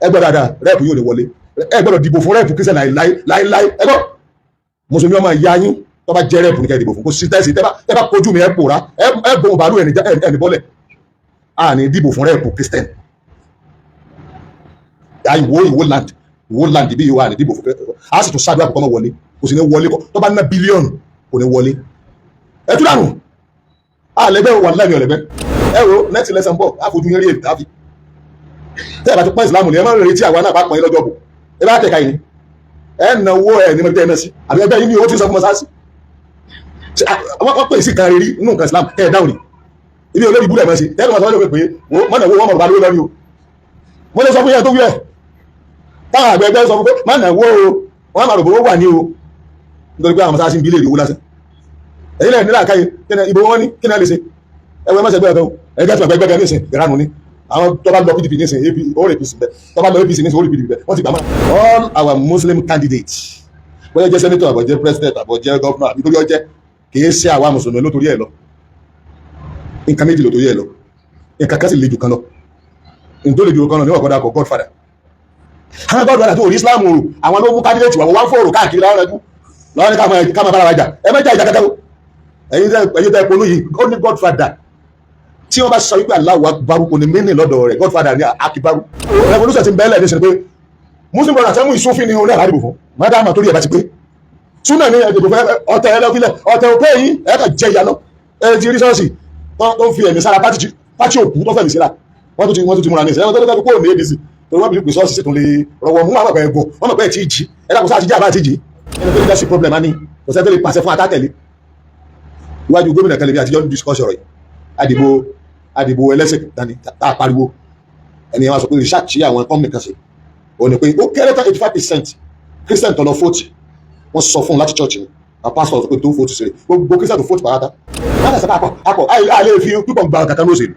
ẹ gbọ́ dáadáa rẹ́ẹ̀pù yóò lè wọlé ẹ gbọ́dọ̀ dìbò fún rẹ́ẹ̀pù Christian láíláí ẹ gbọ́ mùsùlùmí ọmọ ìyá yín tó bá jẹ́ rẹ́ẹ̀pù ní kẹ́ dìbò fún kó sí tẹ́sí tẹ́ bá kojú mi ẹ pòórá ẹ gbóhùn bàálù ẹni bọ́lẹ̀ a ní dìbò fún rẹ́ẹ̀pù Christian ìwó land bí ìwà ní dìbò fún a sì tún ṣáàdúrà kọ́kọ́ mọ́ wọlé kò sì ní wọlé tó bá ná bílíọ̀nù kò ní wọlé ẹ tún dànù àlẹ́gbẹ́ wà láìmí ọ̀lẹ́gbẹ́ ẹ wo nẹ́tì lẹ́sàn bọ̀ àfojú yẹn rí èdè tàbí tẹ́ ẹ bá ti pọ́n ìsìlámù ni ẹ má rèé tí àwa náà bá pọ́n yín lọ́jọ́ bò ẹ bá tẹ̀ka yìí ẹ nà owó ẹ ní mọ́tẹ́ ẹ náà sí àbí ẹgbẹ́ yín ní owó tí ń sọ fún mọ́sáàsì wọ́n pè sí kan rírí nínú nǹkan ìsìlámù ẹ dáhùn rí ibi olórí ibùdó ẹ̀ mọ́ sí tẹ́lẹ̀ mọ́tò wọ́n pé mọ́nà owó wọn mọ̀ bá lórí lọ́rí o mo lè sọ fún yẹn tó wí ẹ̀ táwọn àgbẹ̀ ẹgbẹ́ sọ fún pé mọ́nà owó o wọ́n máa rò bó wà ní o nítorí pé àwọn mọ́sáàsì ń bí lè rí owó lásán èyí lẹ́yìn nílà káyé ìbò wọn ní kí náà lè ṣe ẹwẹ́ mọ́sẹ̀ gbẹ́gbẹ́ ẹgbẹ́ tó gbẹ́gbẹ́ ní ìsìn ìránù ní àwọn tó bá lọ PDP ní ìsìn orí APC bẹ́ tó bá lọ APC ní ìsìn orí PDP bẹ́ wọ́n ti gbà mọ́ all our Muslim candidates bóyá jẹ́ senator àbọ̀ jẹ́ president àbọ̀ jẹ́ governor àbí torí ọjẹ́ kìí ṣe àwa mùsùlùmí ló torí ẹ̀ lọ nǹkan méjì ló torí ẹ̀ lọ nǹkan kan sì le jù kan lọ nítorí le jù kan lọ ní ọ̀kọ́dà kọ Godfather àwọn Godfather tó rí Islam rò àwọn ló mú candidate wà wọ́n fòrò káàkiri láwọn ẹjú lọ́wọ́ ní ká máa bára wájà ẹ mẹ́jà ìjà kẹta ẹ̀yin tẹ́ polú yìí ó ní Godfather tí wọ́n bá sọ wípé Allahu Akbar kò ní mẹ́rin lọ́dọ̀ rẹ̀ Godfather ní akibaru revolution ti bẹ́ẹ̀lẹ̀ ní ṣe pé Muslim brothers ẹ̀mú ìsúnfin ní orí àdìbò fún madama torí ẹ̀ bá ti pé súnà ní ẹ̀dìbò fún ọ̀tẹ̀ ẹlẹ́fílẹ̀ ọ̀tẹ̀ òpé yìí ẹ̀ka jẹ ìyànà ẹ̀jì rísọ́ọ̀sì tó ń fi ẹ̀mí sára pátí òkú tó fẹ̀mí síra wọ́n tó ti múra ní ìṣẹ́ wọn tó lọ́tọ́ kó ní ADC torí wọ́n bí pé sọ́ọ̀sì tó lè rọwọ́ mú àwọn ẹ̀gbọ́n wọ́n mọ̀ pé ẹ̀ tí ì jí ẹ̀dá kò sáà ti jí àbá ti jí ẹni tó ní leadership problem á ní kò sẹ́ tó lè pàṣẹ fún atátẹ̀lé iwájú gómìnà kan lè bí àtijọ́ discussion rẹ̀ àdìbò ẹlẹ́sìn dání tá a pariwo ẹni wọn sọ pé research àwọn company kan ṣe ò ní pé ó kéré tán 85% Christian tó lọ fóòtì wọ́n sọ fún un láti church ni a pastor sọ pé tó fóòtì ṣe gbogbo Christian tó fóòtì pàrátá láti ẹ̀sẹ̀ àpọ̀ àìlè fi pípọ̀ gba kankan lóṣèlú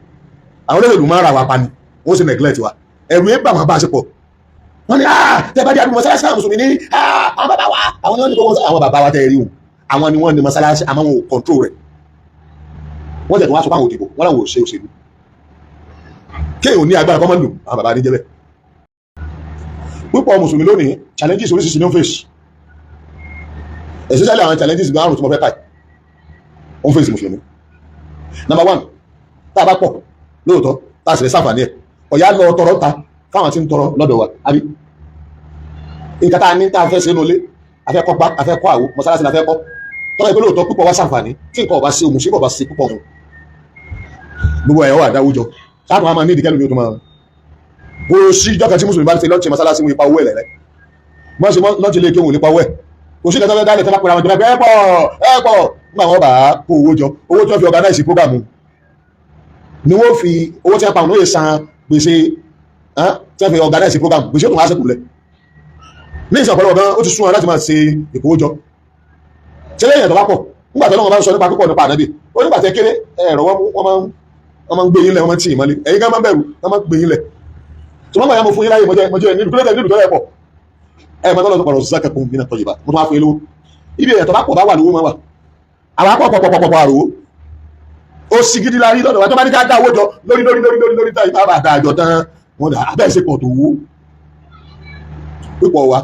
àwọn olóṣèlú máa ń ra wa pa ni wọ́n sì neglect wa ẹ̀rù ẹ̀ bà wọn bá a ṣe pọ̀ wọ́n ní tẹ́ bá dé àdúgbò mọ́sálásí àwọn mùsùlùmí ní àwọn bàbá wa àwọn ni wọ́n ní kó àwọn bàbá wa tẹ́ rí o àwọn ni wọ́n ní mọ́sálásí àmọ́ wọn ò control rẹ̀ wọ́n jẹ̀ tó wá sọ fáwọn òdìbò wọ́n láwọn ò ṣe òṣèlú kéèyàn ní agbára kọ́mọ́lù àwọn bàbá níjẹ́ bẹ́ẹ̀ púpọ̀ mùsùlùmí lónìí challenges oríṣiríṣi ní ó fèsì especially àwọn challenges gbárùn tí mo fẹ́ káì ó ń fèsì mùsùlùmí. Number one tá a bá pọ̀ lóòótọ́ tá a sì lè sáfà ní ẹ̀ ọ̀yá lọ tọrọ ta fáwọn tí ń tọrọ lọ́dọ̀ wa àbí nǹkan tá a ní tá a fẹ́ ṣe nulẹ̀ afẹ́ kọ́ àwo mọ́sálásí la fẹ́ kọ́ tọ́lá ìpínlẹ̀ òótọ́ púpọ̀ wá sàǹfààní tí nǹkan ọba sí òmùsí ọba sí púpọ̀ gbogbo ẹ̀yọ́ wà dáwùjọ sáàtùn àmà ní ìdíkẹ́lù ní o tó máa kò sí ìjọkẹ́ tí mùsùlùmí bá ti lọ́ọ̀tì mọ́sálásí wọn ipa owó ẹ̀ lẹ́lẹ́ wọ́n sì lọ́ọ̀tì lè kéwòn nípa owó ẹ̀ kò sí ìkẹta dálẹ̀ tẹ́lá pẹ̀lú àwọn ìjọba ẹ̀pọ̀ nígbà wọn bá kó owó jọ owó tí wọ́n fi organize program ni wọ́n fi owó tí wọ́n pa òun lóye san gbèsè tí wọ́n fi organize program gbèsè tó wá sẹ́kù lẹ̀ ní ìsìn ọ̀pọ̀lọpọ̀ gan ó ti sún wọn láti máa ṣe ìkówójọ ṣe lẹ́yìn ẹ̀tọ́ bá pọ̀ nígbà tó lọ́wọ́ bá ń sọ nípa púpọ̀ nípa ànábì ó nígbà tẹ́ kéré ẹ̀rọ wọ́n máa ń gbé yín lẹ̀ wọ́n máa ń tì í mọ́lé ẹ̀yin gan máa ń bẹ̀rù wọ́n máa ń gbé yín lẹ̀ tí wọ́n máa yá mo fún yín láyé mọ́jọ́ ẹ̀ nílùú tó lẹ́ pọ̀ ẹ̀ máa tọ́lọ́ tó pọ̀rọ̀ zaka kún mí náà tọ́jú bá mo tún wá fún yín lówó ibi ẹ̀tọ́ bá pọ̀ bá wà lówó máa wà àwọn apọ̀ àrò ó sì gidi la rí lọ́dọ̀ wa tó bá ní ká dá owó jọ lórí tá ìbá bá dáa jọ tán wọn dà abẹ́ ṣe pọ̀ tó wó pípọ̀ wa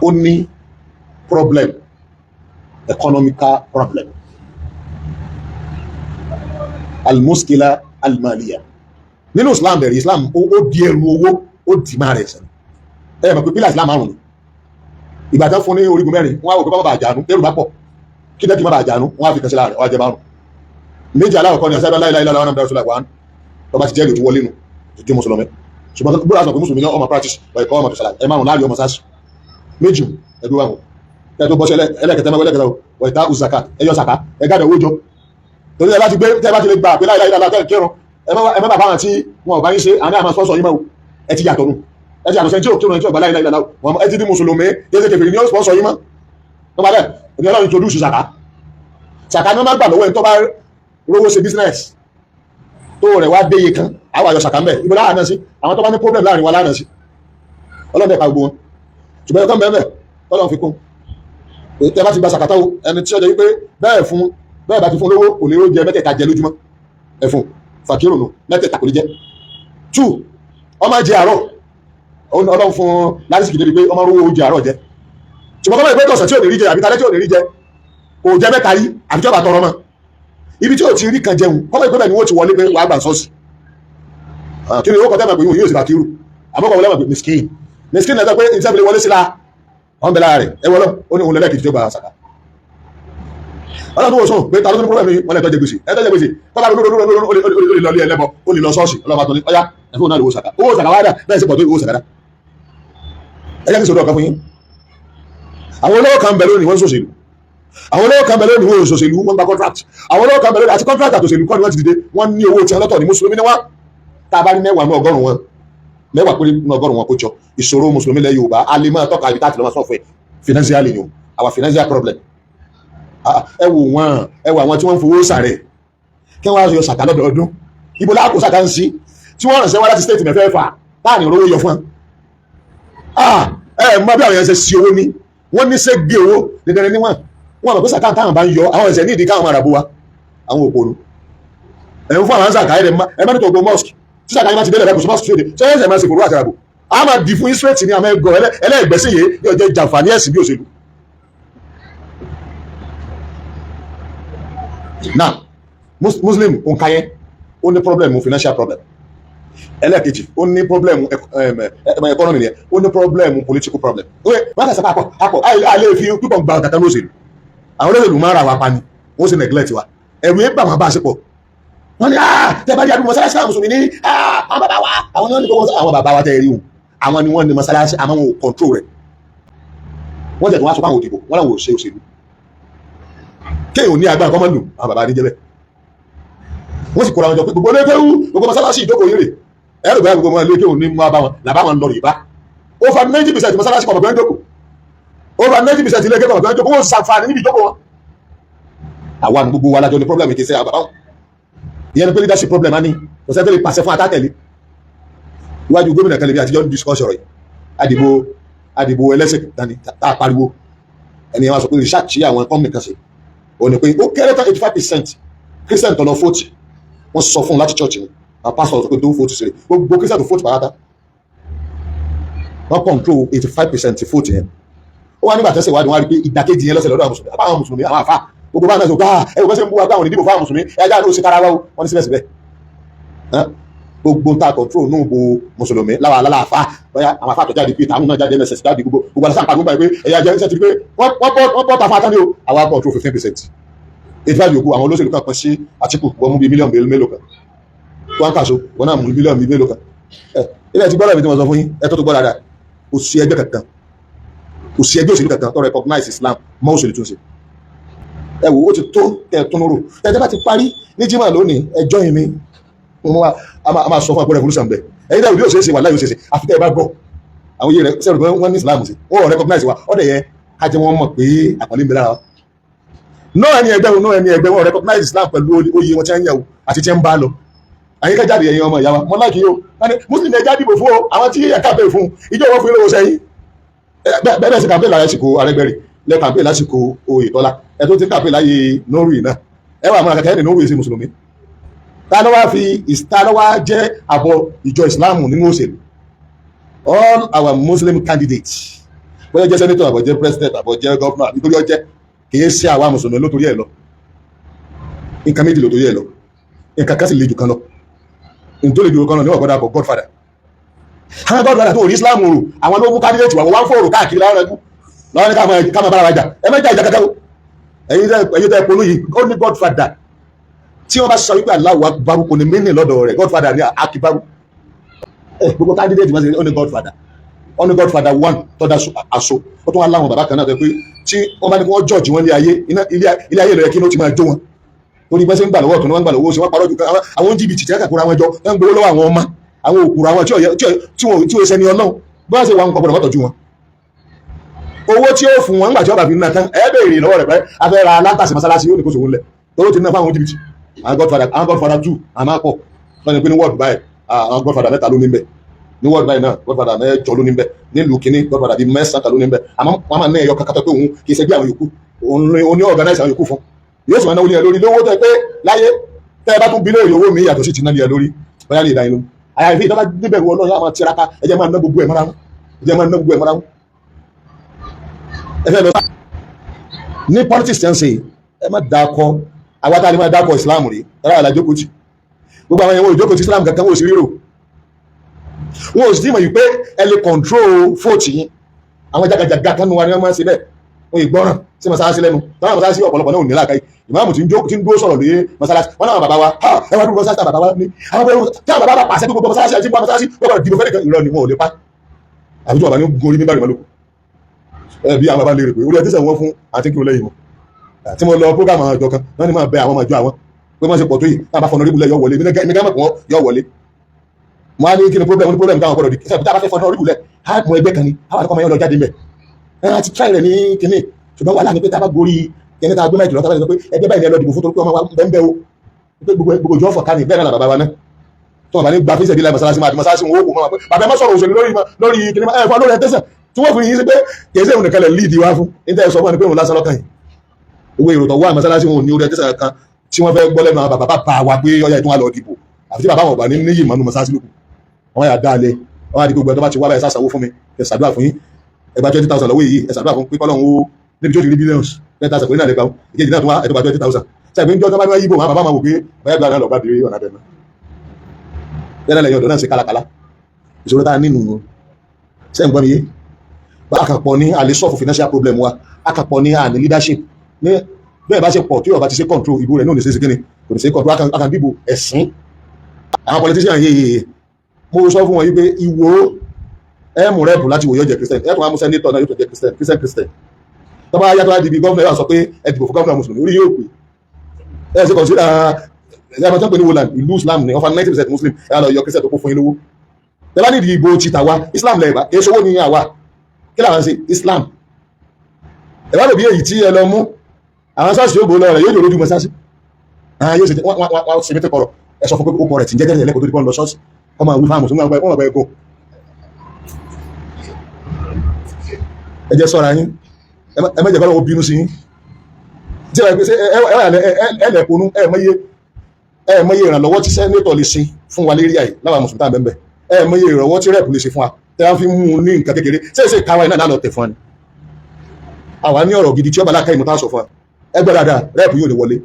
ó ní problem economical problem almuskila almaliya nínú Islam bẹ̀rẹ̀ Islam ó di ẹrù owó ó di máa rẹ̀ sẹ́ni ẹ mọ̀ pé pílà Islam márùn-ún ìgbà tán fún ní orígun mẹ́rin wọ́n á wò pé bá bàa jàánú lérò bá pọ̀ kí lẹ́kì má bàa jàánú wọ́n á fi kẹsílá rẹ̀ wọ́n á jẹ márùn méjì aláwọ̀kọ́ ni asábẹ́ láìláìlá wọn náà sọlá wàn tó bá ti jẹ́ ìlú wọlé nù tó jẹ́ mùsùlùmí ṣùgbọ́n bóra sọ pé mùsùlùmí náà ọmọ practice wọ́n ẹ̀kọ́ ọmọ tó sọlá ẹ márùn láàrin ọmọ sáàsì méjì ẹdú wọn tẹ́tọ́ bọ́sẹ̀ ẹlẹ́kẹtẹ́ wọ́n ìta uzaka ẹyọ saka ẹgádà owó jọ torí ẹ bá ti gbé tẹ́ bá ti lè gbà pé láìláìlá tẹ́ kírun ẹ má bàbá wọn tí wọn ò bá yín ṣe àní àmọ́ sọ́sọ́ yín mọ́ ẹ ti yàtọ̀ nù ẹ ti yàtọ̀ sẹ́ni tí ò kírun ẹ tí ò gbà láìláìlá wọn ẹ ti di mùsùlùmí yéé kẹfìrì ní ó sponsor yín mọ́ tó bá dẹ̀ ẹni ọlọ́run introduce saka ní wọ́n má gbà lọ́wọ́ ẹni tó bá rówó ṣe business tó rẹ̀ wá déye kan àwọn àyọ̀ saka mẹ́ ibo láàánà sí àwọn tó bá ní problem láàrin wa láàánà sí ọlọ́run ẹ̀ka gbogbo wọn ṣùgbọ́n ẹ̀kọ́ mẹ́mẹ́ ọlọ́run fi kún tẹ́ bá ti gba sàkátà o ẹni tí ó jẹ́ wípé bẹ́ẹ̀ bá ti fún lówó kò lè ó jẹ mẹ́tẹ̀ẹ̀ta jẹ lójúmọ́ ẹ̀fún fàkírò nù mẹ́tẹ̀ẹ̀ta kò lè jẹ 2 ọmọ jẹ àárọ̀ ọlọ́run fún lárísìkì débi pé ọmọ owó oúnjẹ àárọ̀ jẹ ṣùgbọ́n kọ́mọ̀ ìpé tọ̀sán tí ò ní rí jẹ àbí talẹ́ tí ò ní rí jẹ kò jẹ mẹ́ta rí àbí tí ó bá tọrọ mọ́ ibi tí ò ti rí kan jẹun kọ́mọ̀ ìpé bẹ́ẹ̀ ni wọ́n ti wọlé pé wàá gbà sọ́ọ̀sì kí ni owó kọ́tẹ́ mọ̀ pé yóò sì bá kírù àbọ̀kọ̀ wọlé mọ̀ pé miskin náà sọ pé ìṣẹ́fìlẹ̀ wọlé sí la ọ̀n bẹ̀rẹ̀ rẹ̀ ẹ wọlọ́ ó ní òun lẹ́lẹ́kìtì tó gba sàkà ọlọ́dún wọ́n sọ pé ta ló ní problem ní wọ́n lẹ́ tọ́jẹ́ gbèsè ẹ tọ́jẹ́ gbèsè tọ́ba olè lọlé ẹlẹ́bọ ó lè lọ sọ́ọ̀sì ọlọ́ba tó ní ọyá ẹ̀fọ́ náà lè wo sàkà owó sàkà wáyà bẹ́ẹ̀ sì pọ̀ tó owó sàkà dá ẹ jẹ́ kí sọ̀rọ̀ ọ̀kan fún yín àwọn olówó kan bẹ̀ lónìí wọ́n sòṣèlú àwọn olówó kan bẹ̀ lónìí wọ́n sòṣèlú wọ́n gba contract àwọn olówó kan bẹ̀ lónìí àti contract àtòṣèlú kọ́ ni wọ́n ti dìde wọ́n ní owó tí wọ́n lọ́tọ̀ ní mùsùlùmí ni wọ́n tá a bá ní mẹ́wàá ní ọgọ́rùn-ún wọn mẹ́wàá péré ní ọgọ́rùn-ún wọn kó jọ ìṣòro mùsùlùmí lẹ́ Yorùbá a lè máa tọ́ka ibi táàtì lọ́mọ sọ́fẹ̀ financial ni o our financial problem ẹ wò wọn ẹ wò àwọn tí wọ́n ń fowó sàrẹ̀ kí wọ́n á yọ sàkà lọ́dọọdún ibo láàkó sàkà ń sí tí wọ́n ránṣẹ́ wá láti state mẹ́fẹ́ fà láàrin rówó yọ fún ẹ mọ bí àwọn yẹn ṣe sí owó ní wọ́n ní ṣe gbé owó dandan ní wọn mọ̀ pé sàkà táwọn bá ń yọ àwọn ẹ̀sẹ̀ ní ìdí káwọn máa rà bó wa àwọn òpònú ẹ̀ ń fún àwọn sàkà ẹ̀ má nítorí gbogbo mosque tí sàkà yẹn bá ti délẹ̀ rẹ̀ kò sí mosque fèdè ṣé ẹ̀sẹ̀ máa ṣe fòrò àtàràbò a máa dì fún israẹti ní àmọ́ ẹ̀gọ́ ẹlẹ́gbẹ̀sẹ̀ yìí yóò jẹ́ jàǹfààní ẹ̀sìn bí òṣèlú. now muslim òǹkà yẹn ó ní problem financial problem ẹlẹ́ẹ̀kejì ó ní problem economy yẹn ó ní problem political problem wọ́n kà sọ àpọ̀ àlẹ́ fi pípọ̀ gba ọ̀tàtà ní òṣèlú àwọn olóṣèlú máa ra wa pa ni wọ́n sì neglect wa ẹ̀rù yẹn bà wọn bá a ṣe pọ̀ wọ́n ní tẹ́ bá jẹ́ àdúgbò mọ́sálásí àwọn mùsùlùmí ní àwọn bàbá wa àwọn ni wọ́n ní kó àwọn bàbá wa tẹ́ rí wọn àwọn ni wọ́n ní mọ́sálásí àmọ́ wọn ò control rẹ̀ wọ́n jẹ̀ tó wá sọ fáwọn òdìbò wọ́n làwọn ò ṣe òṣèlú kéèyàn ní agbára kọ́mọ́ndù àwọn bàbá ní jẹ́bẹ̀ wọ́n sì kóra wọn jọ pé gbogbo lẹ́kẹ́rú gbogbo mọ́sálásí ìjókòó yìí rè ẹ̀rù bẹ́ẹ̀ gbogbo wọn lẹ́kẹ́rú ní mọ́ bá wọn làbá wọn lọ rìbá over 90% mọ́sálásí kọ̀ọ̀kan bẹ́ẹ̀ jókòó over 90% ilé kẹ́kọ̀ọ́ bẹ́ẹ̀ jókòó wọ́n sàǹfààní níbi ìjókòó wọn. àwa gbogbo wa lájọ ní problem kì í ṣe àbàbà wọn ìyẹn ni pé leadership problem á ní kò sẹ́ni tó lè pàṣẹ fún atátẹ̀lé iwájú gómìnà kan lè bí àtijọ́ discuss ọ̀rọ̀ yìí àdìbò ẹlẹ́sìn dání tá a pariwo ẹni wọn sọ pé research àwọn company kan ṣe ó ní pé ó kéré tán 85% Christian tó lọ fóòtì wọ́n sọ fún un láti church ni àwọn pastor sọ pé tó fóòtì ṣe gbogbo Christian tó fóòtì pàrátá wọ́n control 85% ti fóòtì yẹn ó wá nígbà tẹ́sẹ̀ ìwádìí wọn rí pé ìdàkejì yẹn lọ́sẹ̀ lọ́dọ̀ àwọn mùsùlùmí àwọn àfà gbogbo bá náà sọ gbáà ẹ̀rù bẹ́sẹ̀ ń bú wa gbáwọn ìdìbò fáwọn mùsùlùmí ẹjá ló ṣe kára wá wọn ní síbẹ̀síbẹ̀ gbogbo ta control náà bo mùsùlùmí láwọn aláàfà bóyá àwọn afá tó jáde pé táwọn náà jáde mss jáde gbogbo alásán pàdé nígbà pé ẹ̀yà jẹ́ ṣe ti pé wọ́n pọ̀ tàfà tán ní o àwọn control 15% 85 yòókù àwọn olóṣèlú kan pín sí Àtíkù wọ́n mú bí mílíọ̀nù mélòó kan wọ́n kàṣó wọ́n náà mú mílíọ̀nù mélòó kan ilé ti gbọ́dọ̀ mi tí wọ́n sọ fún yín ẹ tó gbọ́ dáadáa kò sí ẹgbẹ́ kankan kò sí ẹgbẹ́ òṣèlú kankan tó recognize Islam mọ́ òṣèlú tó ń ṣe ẹ wò ó ti tó ẹ tó nóró ẹ bá ti parí ní jimá lónìí ẹjọ́ yìí mi a máa sọ fún àpò revolution bẹ́ẹ̀ ẹ̀yin dáhùn bí yóò ṣe é ṣe wà láyò ṣe é ṣe àfi tẹ́ ẹ bá gbọ́ àwọn yìí rẹ sẹ́rù pé wọ́n ní Islam sí wọ́n recognize wa ọ̀dẹ̀ yẹ ká jẹ́ wọ́n mọ̀ pé àpọ̀lẹ́ ń bẹ lára wa náà ẹni ẹgbẹ́ wọn recognize Islam pẹ̀lú oyè wọn tí wọ́n ń yàwó àti tí wọ́n ń bá lọ àyín ká jáde ẹ̀yin ọmọ ìyá wa mọ́ láìkí yóò Muslim ẹja dìbò fún àwọn tí ẹ̀ka bẹ̀ fún ìjọ wọn fún ilé oṣù ẹ̀yìn bẹ́ẹ̀ sì kàmpé lásìkò Arẹ́gbẹ́rì lẹ́ kàmpé lásìkò Oyètọ́lá ẹ̀ tó ti kàmpé láyé Norway náà ẹ wà máa kàkẹ́ ní Norway sí mùsùlùmí ta ló wá jẹ́ àbọ̀ ìjọ ìsìláàmù nínú òṣèlú all our Muslim candidates bóyá jẹ́ senator àbọ̀ jẹ́ president àbọ̀ jẹ́ governor àbí torí ọjẹ́ kìí ṣe àwa mùsùlùmí ló torí ẹ̀ lọ nǹkan méjì ló torí ẹ̀ lọ nǹkan kan sì le jù kan lọ nítorí ìdúró kan lọ níwọ̀n gbọ́dọ̀ àbọ̀ godfather àwọn godfather tó rí islam rò àwọn ló mú candidate wà wọ́n fòrò káàkiri láwọn ẹgbẹ́ lọ́wọ́ ní ká máa bára wa jà ẹ mẹ́jà ìjà kankan ẹ̀yin tẹ́ polú yìí ó ní godfather tí wọ́n bá sọ wípé Allahu Akbar kò ní mínì lọ́dọ̀ rẹ̀ godfather ní akibaru gbogbo candidate wọ́n sì ó ní godfather one tọ́da aṣọ ó tún wá láwọn bàbá kan náà tẹ́ pé tí wọ́n bá ní kí wọ́n judge wọn ilé ayé rẹ̀ kí ló ti máa jó wọn torí bẹ́sẹ̀ ń gbà lọ́wọ́ ọ̀tún ni wọ́n ń gbà lọ́wọ́ ó sì wọ́n parọ́ ju àwọn jìbìtì tí wọ́n kàkúrò àwọn ẹjọ́ wọ́n ń gbowó lọ́wọ́ àwọn ọmọ àwọn òkúrò àwọn tí wọ́n ṣe ní ọlọ́run bí wọ́n ṣe wà ń kọ́ gbọ́dọ̀ mọ́tọ́jú wọn owó tí ó fún wọn nígbà tí wọ́n bá fi ń ná tán ẹ béèrè lọ́wọ́ rẹ̀ pé afẹ́ ra látàsí mọ́sálásí yóò ní kó sòwò lẹ̀ owó ti ná fún àwọn jìbìtì àwọn godfather 2 àmà pọ̀ wọ́n ní pé ní wọ́ọ̀dù báyìí àwọn godfather 3 ló ní bẹ̀ ní wọ́ọ̀dù báyìí náà godfather 8 ló ní bẹ̀ nílùú kínní godfather bíi 9 ló ní bẹ̀ àmọ́ wọ́n máa ná ẹyọ kankan tó pé òun kì í ṣe bí àwọn yòókù òun ní organize àwọn yòókù fún yóò sì máa náwó ní ẹ lórí lówó tẹ pé láyé tẹ bá tún bí lórí owó mi yàtọ̀ sí ti ná ní ẹ lórí bóyá lè dá inú àyàfi ìjọba níbẹ̀ wọ ọlọ́run àwọn tiraka ẹ̀jẹ̀ máa ná gbogbo ẹ̀ mọ́ra wọn ìjẹ́ máa ń ná gbogbo ẹ̀ mọ́ra wọn. ẹ fẹ́ lọ ní politics tẹ́ ń ṣe ẹ má dákọ́ àwa tá a lè máa dákọ́ Islam rí ẹ̀rọ àlàjókòó tì gbogbo àwọn èèyàn òjókòó tí Islam kankan wò sí rírò wọn ò sì mọ̀ yìí pé ẹ lè control fóòtì yín àwọn jagajaga kan nu wa ni wọ́n máa ń ṣe bẹ́ẹ̀ wọn ìgbọ́ràn sí masalasi lẹ́nu táwọn masalasi ọ̀pọ̀lọpọ̀ náà ò ní láàkáyì ìmáàmù tí ń dúró sọ̀rọ̀ lóye masalasi wọn náà bàbá wa ẹ wá dúró masalasi bàbá wa ní àwọn bẹ̀rẹ̀ tí àwọn bàbá bá pàṣẹ gbogbo masalasi àti gbogbo masalasi wọ́n bọ̀rọ̀ dìbò fẹ́ẹ́ ìrọ̀ ni wọn ò lè pa àbújọ bàbá ní gorí ní bàrẹ̀ mọ́lòkù ẹ bí àwọn bàbá lè rè pé orí ẹ tẹ̀sán wọn fún àti kí o lẹ́yìn wọn tí mo lọ program àjọ kan wọn ni máa bẹ àwọn àjọ àwọn pé wọ́n ṣe pọ̀ tó yìí náà bá fọ̀nà orí bulẹ̀ yọ wọlé mi ká mọ̀ pọ̀ yọ wọlé mo á ní kí ni problem táwọn gbọdọ̀ di ṣe bí tá a bá fẹ́ fọ̀nà orí bulẹ̀ á mọ ẹgbẹ́ kan ni àwọn àdìkọ́ máa yọ lọ jáde mẹ́ ẹ ti try rẹ̀ ní kinní ṣùgbọ́n wàhálà ni pé tá a bá gorí ẹni tá a gbé máìkì lọ tá a bá sọ pé ẹgbẹ́ báyìí ni ẹ lọ dìbò fún torí pé ọmọ wa bẹ́ẹ̀ o pé gbogbo ìjọ fọ̀ kánì bẹ́ẹ̀ náà bàbá wa náà tí wọ́n bá ní gba fíṣẹ̀ bí láì masalasi máa di masalasi wọn ó kò máa pé bàbá ẹ má sọ̀rọ̀ òṣèlú lórí kinní ẹ fọ́ lórí ẹtẹ́sẹ̀ tí wọ́n fi yín sí pé kìí sẹ́yìn nìkan lẹ̀ líìdì wá fún níta ẹ̀ sọ fún ẹni pé òun lásán lọ́kàn yìí owó èrò tó wà masalasi wọn ò ní orí ẹtẹ́sẹ̀ kan tí wọ́n fẹ́ gbọ́ lẹ́nu àwọn bàbá bá wa pé ọyá ìtún wa lọ dìbò àfi tí bàbá wọn bá ní níyì mọ́nú masalasi lókun àwọn yà dáa lé àwọn àdìgbò gbẹ tó bá ti wá báyìí sàṣàwó fún mi ẹ ṣàdúrà fún yín ẹgbà 20,000 lọ́wọ́ yìí ẹ ṣàdúrà fún pé kọ́lọ́hún ó níbi tí ó ti rí billions 10,000 pé ní àdẹ́gbà ìkejì náà tó wá ẹ̀dọ́gba 20,000 ṣàgbé ń jọ́ tó bá ní wáyé ibò wọn bàbá máa wò pé báyà gbà náà lọ́ọ́ bá dé ọ̀nà àbẹ̀ náà bẹ́ẹ̀ lẹ́yìn ọ̀dọ́ náà ṣe kálákálá ìṣòro tá a nínú ṣe ń gbọ́ mi yé akàpọ̀ ní àlè solve financial problem wa akàpọ̀ ní àní leadership ní bẹ́ẹ̀ bá ṣe pọ̀ tí ọba ti ṣe control ìbò rẹ̀ náà ní ṣe kíni kò ní ṣe control akàndìbò ẹ̀sìn àwọn politician yéye mo sọ fún wọn yí pé ìwò ẹ̀mù rẹ̀pù láti wòye ọjẹ́ Christian ẹ̀tùn àmú senator náà yóò tó jẹ́ Christian tó bá yàtọ̀ láti ibi gọ́ọ̀nà yóò sọ pé ẹ dìbò fún gọ́ọ̀nà mùsùlùmí orí yóò pè ẹ̀ ṣe consider ẹ̀yà tó ń pè ní woland ìlú Islam ní ọfà 90% Muslim ẹ̀yà lọ yọ Christian tó kó fún yín lówó tẹ́lá ní ìdìbò chita wa Islam lẹ́ẹ̀bá èso owó ní àwa kí làwọn ṣe Islam ẹ̀wá lòbí èyí tí ẹ lọ mú àwọn sọ́ọ̀sì yóò gbó lọ rẹ̀ yóò jò lójú mọ́ sáàsì yóò ṣe mẹ́tẹ̀ kọ̀rọ̀ ẹ sọ fún pé ó kọ̀ rẹ̀ tí ń jẹ́jẹ́ lẹ́kọ̀ọ́ tó dípọ̀ lọ sọ́ọ̀sì ọmọ àwọn ìfàmù sóńgbà wọn bẹ̀ ẹ̀kọ́ ẹ jẹ́ sọ́ra yín ẹ mẹ́jẹ̀ kọ́lọ́ bínú sí yín tí ẹ lẹ̀kùnú ẹ mọye ìrànlọ́wọ́ tí sẹ́nétọ̀ lè ṣe fún wa lérí àyè láwọn mùsùlùmí tàbí bẹ́ẹ̀ ẹ mọye ìrànlọ́wọ́ tí rẹ́ẹ̀pù lè ṣe fún wa tẹ́ wọ́n fi mú un ní nǹkan kékeré ṣe káwa iná lọ tẹ̀ fún wa ni àwa ní ọ̀rọ̀ gidi tí ó bá lákàá ìmọ̀ta sọ fún wa ẹgbẹ́ dáadáa rẹ́ẹ̀pù yóò lè wọlé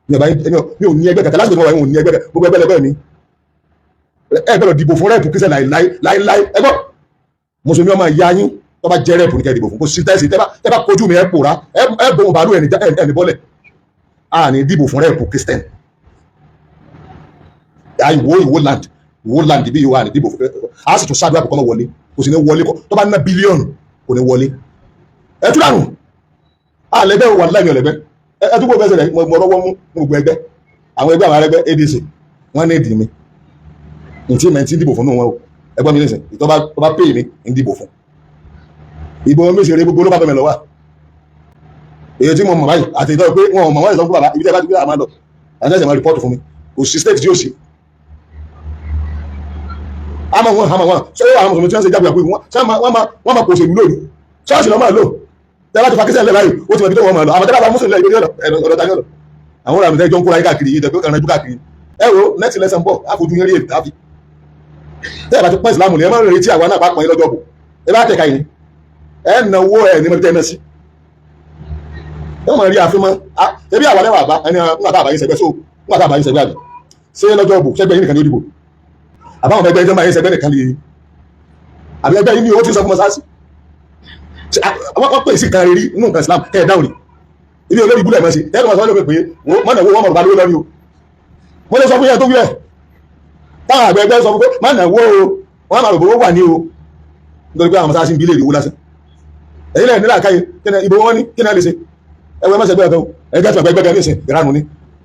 mi ò ní ẹgbẹ́ kẹta lásìkò wọn ò ní ẹgbẹ́ gbogbo ẹgbẹ́ lẹ́gbẹ́ mi ẹ gbọ́dọ̀ dìbò fún rẹ́ẹ̀pù kí sẹ́ láíláí ẹgbọ́ mùsùlùmí ọmọ ìyá yín tó bá jẹ́ rẹ́ẹ̀pù ní kẹ́ dìbò fún kò sí tẹ́sí tẹ́ bá kojú mi ẹ pòórá ẹ bòun bàálù ẹni bọ́lẹ̀ a ní dìbò fún rẹ́ẹ̀pù Christian ìwó land bí yóò wà ní dìbò fún a sì tún ṣáàdúrà kọ́kọ́ mọ́ wọlé kò sì ní wọlé tó bá ná bílíọ̀nù kò ní wọlé ẹ tún dànù àlẹ́gbẹ́ wà láìmí ọ̀lẹ́gbẹ́ ẹ tún kó bẹ́ẹ̀ sẹ̀rẹ̀ mọ̀ rọ́wọ́ mú gbogbo ẹgbẹ́ àwọn ẹgbẹ́ àwọn arẹgbẹ́ ADC wọ́n ní ìdí mi ntí mẹ́ntì dìbò fún wọn o ẹgbẹ́ mi nìsín tó bá pè mí ń dìbò fún ìbò wọn méṣe eré gbogbo ló bá bẹ̀rẹ̀ lọ́wọ́ èyí tí mo mọ̀ báyìí àti ìtọ́ pé wọn ò mọ̀ wọ́n ìsọ́kú bàbá ibi tí a bá ti gbé àmà lọ àti ẹ̀sẹ̀ máa rìpọ́ọ̀tù fún mi kò sí state tí ó sì àmà wọn ṣé àwọn mùsùlùmí tí wọ́n ṣe jábọ̀ àpò ìwọ̀n wọ́n máa kò ṣèlú lónìí ṣọ́ọ̀ṣì lọ́ máa lò tẹ́lá ti fakísẹ́ lẹ́láyìí ó ti mọ̀ ibi tó wọ́n máa lọ àwọn tẹ́lá bá mùsùlùmí lẹ́yìn ọ̀dọ̀ tani ọ̀dọ̀ àwọn ọ̀rọ̀ àmì tẹ́jọ́ ń kóra yín káàkiri yìí tẹ́gbẹ́ kan rẹ́jú káàkiri ẹ wo next lesson bọ̀ àfojú yín rí èdè tàbí tẹ́lá bá ti pọ́n ìsìlámù ni ẹ máa ń retí àwọn náà bá pọ́n yín lọ́jọ́ bò ẹ bá tẹ̀ka yìí ẹ náwó ẹ ní mọ́tẹ́ náà sí wọ́n máa rí àfihàn ẹbí àwọn ẹlẹ́wà àbá ẹni nígbà tá àbáyé sẹgbẹ́ so nígbà tá àbáyé sẹgbẹ́ àbí ṣé lọ́jọ́ bò sẹgbẹ́ yín nìkan ní òdìbò àbáwọn ẹgbẹ́ ẹjọ́ máa yín sẹgbẹ́ nìkan lè àbí ẹgbẹ́ yín ní owó tí ń sọ fún mọ́sáàsì wọ́n pè sí kan rírí inú nǹkan Islam kẹ́ ẹ̀ dáhùn ni ilé olórí ibùdó ẹ̀mọ́ sí tẹ́lẹ̀ wọn sọ lópe pé mọ́nà owó wọn mọ̀ balùwẹ̀ lọ́rí o mo lè sọ fún yẹn tó wíyẹ̀ táwọn àgbẹ̀ ẹgbẹ́ sọ fún pé mọ́nà owó o wọ́n máa rògbò wà ní o nítorí pé àwọn mọ́sáàsì ń bí lè rí owó lásán èyí lẹ́yìn nílà káyé ìbò wọn ní kí náà lè ṣe ẹwẹ́ mọ́sẹ̀ gbẹ́gbẹ́ ẹgbẹ́ tí wọ́n gbẹ́gbẹ́ ní ìsìn ìránù ní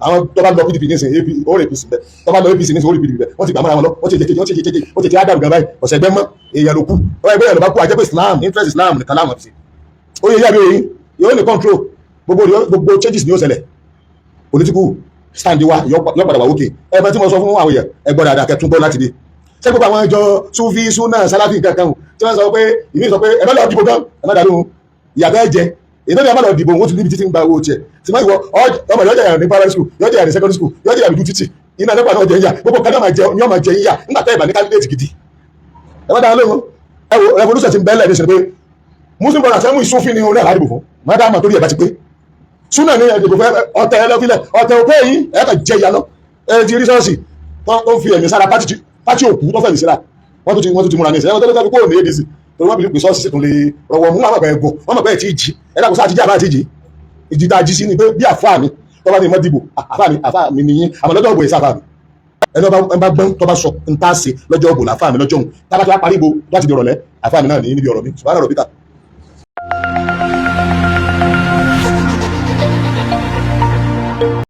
àwọn tó bá lọ PDP ní ìsìn ó rè APC bẹ́ tó bá lọ APC ní ìsìn ó rè PDP bẹ́ wọ́n ti gbà mọ́ra wọn lọ wọ́n ti jẹ́kejì ó ti ti ádàrú gàbáyì ọ̀sẹ̀ ẹgbẹ́ mọ́ èèyàn ló kú ọwọ́ ẹgbẹ́ yẹn ló bá kú àjẹpẹ́ Islam interest Islam nìkan láwọn fi ó yẹ yàbí oyin yóò ní control gbogbo changes ni ó ṣẹlẹ̀ political stand wa yọ padà wà òkè ẹgbẹ́ tí mo sọ fún àwọn èèyàn ẹgbẹ́ dáadáa kẹtún bọ́ láti dé ṣé gbogbo àwọn ẹjọ́ Sufi Sunna Salafi kankan tí wọ́n sọ pé ìmí sọ pé ẹ má lọ dìbò gan ẹ má dàlú ìyàbẹ́ jẹ ìdọ́ni àmàlà òdìbò wọn tún níbi títí ń gba owó tiẹ̀ tí wọ́n ìwọ ọmọ yọjẹ yàrá ní primary school yọjẹ yàrá ní secondary school yọjẹ yàrá ní títì iná nípa náà jẹ yíyà gbogbo kan náà máa jẹ ní ọmọ jẹ yíyà nígbà tẹ́ ẹ̀ bá ní candidate gidi ẹ má dáa lóhùn ẹ wo revolution ti ń bẹ́lẹ̀ ní ṣe pé muslim brothers ẹ mú ìsúnfin ní orí àládìbò fún mádàmà torí ẹ̀ bá ti pé súnà ní ẹ̀dìbò fẹ́ ọ̀tẹ̀ ẹlẹ́fílẹ̀ ọ̀tẹ̀ òpé yìí ẹ̀ kàn jẹ ìyá lọ ẹ̀ ti rí sọ́ọ̀sì tó fi ẹ̀mí sára pátí òkú tó fẹ̀mí síra wọ́n tún ti múra ní ìṣẹ́ tó kó ní ADC torí wọ́n bí pé sọ́ọ̀sì tún lè rọwọ́ mú àwọn ẹ̀gbọ́ wọ́n mọ̀ pé ẹ̀ ti jì ẹ̀ dàgbọ́ sáà ti jí àbá ti jì ìjì tá a jí sí ni pé bí àfáà mi tó bá ní ìmọ̀ dìbò àfáà mi nìyí àmọ́ lọ́jọ́ ògbò ìsáfà mi ẹni bá gbọ́n tó bá sọ ń tá a ṣe lọ́jọ́ ògbò làfáà mi lọ́jọ́ òun tábàtà parí ìbò láti di ọ̀rọ̀lẹ́ àfáà mi náà ní níbi ọ̀rọ̀ mi ṣùgbọ́n ọ̀rọ̀ bí ká